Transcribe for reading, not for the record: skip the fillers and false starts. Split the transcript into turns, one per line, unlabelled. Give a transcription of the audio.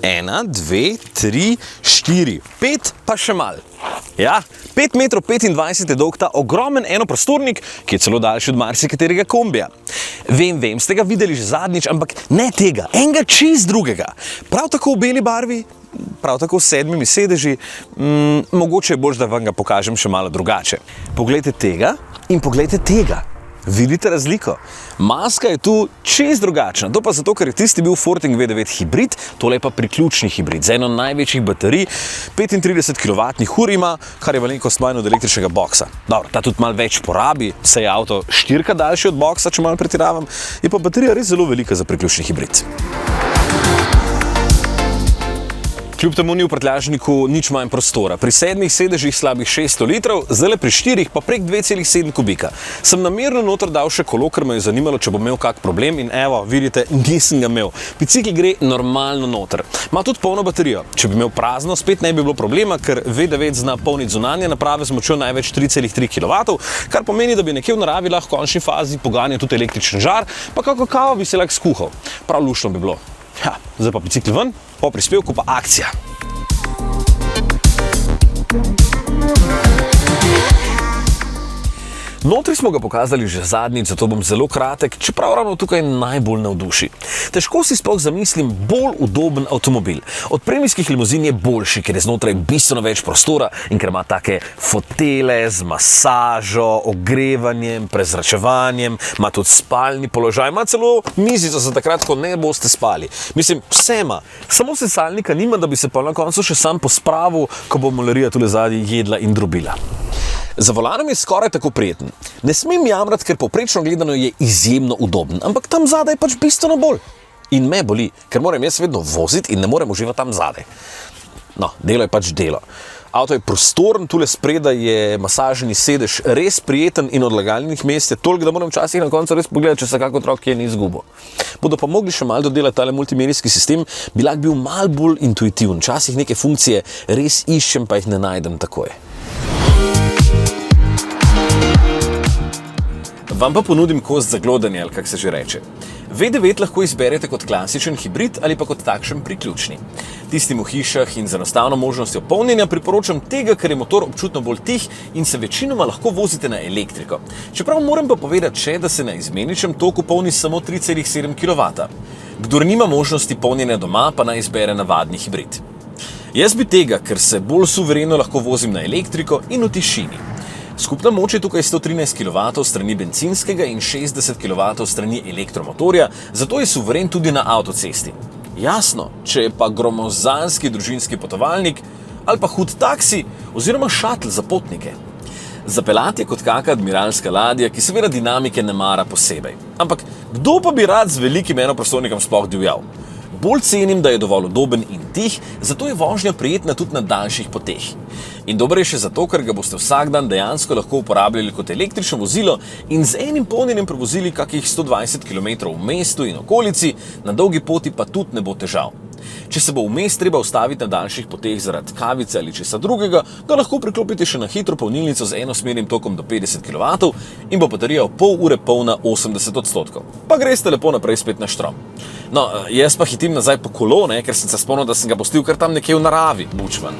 1, 2, 3, 4, 5, pa še mal. Ja, 5,25 m je dolg ta ogromen enoprostornik, ki je celo daljši od marsikaterega kombija. Vem, ste ga videli že zadnjič, ampak ne tega, enega čist drugega. Prav tako v beli barvi, prav tako s 7 sedeži, mogoče je boljše, da vam ga pokažem še malo drugače. Poglejte tega in poglejte tega. Vidite razliko? Maska je tu čist drugačna, to pa zato, ker je tisti bil Forting V9 hibrid, tole je pa priključni hibrid, z eno največjih baterij, 35 kWh ima, kar je malenkost manj od električnega boksa. Dobro, ta tudi malo več porabi, saj je avto 4 daljši od boksa, če malo pretiravam, je pa baterija res zelo velika za priključni hibrid. Kljub temu ni v prtljažniku nič manj prostora. Pri 7 sedežih slabih 600 litrov, zdaj pri 4 pa prek 2,7 kubika. Sem namerno noter dal še kolo, ker me je zanimalo, če bo imel kak problem in evo, vidite, nisem ga imel. Bicikl gre normalno noter. Ma tudi polno baterijo. Če bi imel prazno, spet ne bi bilo problema, ker V9 zna polniti zunanje naprave z močjo največ 3,3 kW, kar pomeni, da bi nekje v naravi lahko v končni fazi poganjal tudi električen žar, pa kako kavo bi se lahko skuhal. Prav luštno bi bilo. Ja, zdaj pa bicikl ven, po prispevku pa akcija. Notri smo ga pokazali že zadnjič, zato bom zelo kratek, čeprav ravno tukaj najbolj navduši. Težko si sploh zamislim bolj udoben avtomobil. Od premijskih limuzin je boljši, ker je znotraj bistveno več prostora in ker ima take fotele z masažo, ogrevanjem, prezračevanjem, ima tudi spalni položaj, ima celo mizico za takrat, ko ne boste spali. Mislim, vse ima. Samo sesalnika nima, da bi se pa na koncu še sam pospravil, ko bo mularija tule zadnji jedla in drobila. Za volanom je skoraj tako prijeten. Ne smem jamrati, ker povprečno gledano je izjemno udoben, ampak tam zadaj je pač bistveno bolj. In me boli, ker moram jaz vedno voziti in ne morem uživati tam zadaj. No, delo je pač delo. Avto je prostoren, tule spredaj je masažni sedež res prijeten in odlagalnih mest je toliko, da moram včasih na koncu res pogledati, če se kak otrok kje ni izgubil. Bodo pa mogli še malo dodelati tale multimedijski sistem, bi lahko bil malo bolj intuitiven. Včasih neke funkcije res iščem, pa jih ne najdem takoj. Vam pa ponudim kost za glodanje, ali kak se že reče. V9 lahko izberete kot klasičen hibrid ali pa kot takšen priključni. Tistim v hišah in z enostavno možnostjo polnjenja priporočam tega, ker je motor občutno bolj tih in se večinoma lahko vozite na elektriko. Čeprav moram pa povedati še, da se na izmeničnem toku polni samo 3,7 kW. Kdor nima možnosti polnjenja doma, pa naj izbere navadni hibrid. Jaz bi tega, ker se bolj suvereno lahko vozim na elektriko in v tišini. Skupna moč je tukaj 113 kW strani bencinskega in 60 kW strani elektromotorja, zato je suveren tudi na avtocesti. Jasno, če je pa gromozanski družinski potovalnik ali pa hud taksi oziroma šatl za potnike. Zapeljati je kot kaka admiralska ladja, ki seveda dinamike ne mara posebej. Ampak kdo pa bi rad z velikim enoprostornikom sploh divjal? Bolj cenim, da je dovolj udoben in tih, zato je vožnja prijetna tudi na daljših poteh. In dober je še zato, ker ga boste vsak dan dejansko lahko uporabljali kot električno vozilo in z enim polnjenjem prevozili kakih 120 km v mestu in okolici, na dolgi poti pa tudi ne bo težav. Če se bo vmes treba ustaviti na daljših poteh zaradi kavice ali česa drugega, ga lahko priklopite še na hitro polnilnico z enosmernim tokom do 50 kW in bo baterija v pol ure polna 80%. Pa greste lepo naprej spet na štrom. No, jaz pa hitim nazaj po kolo, ker sem se spomnil, da sem ga pustil kar tam nekje v naravi, bučvan.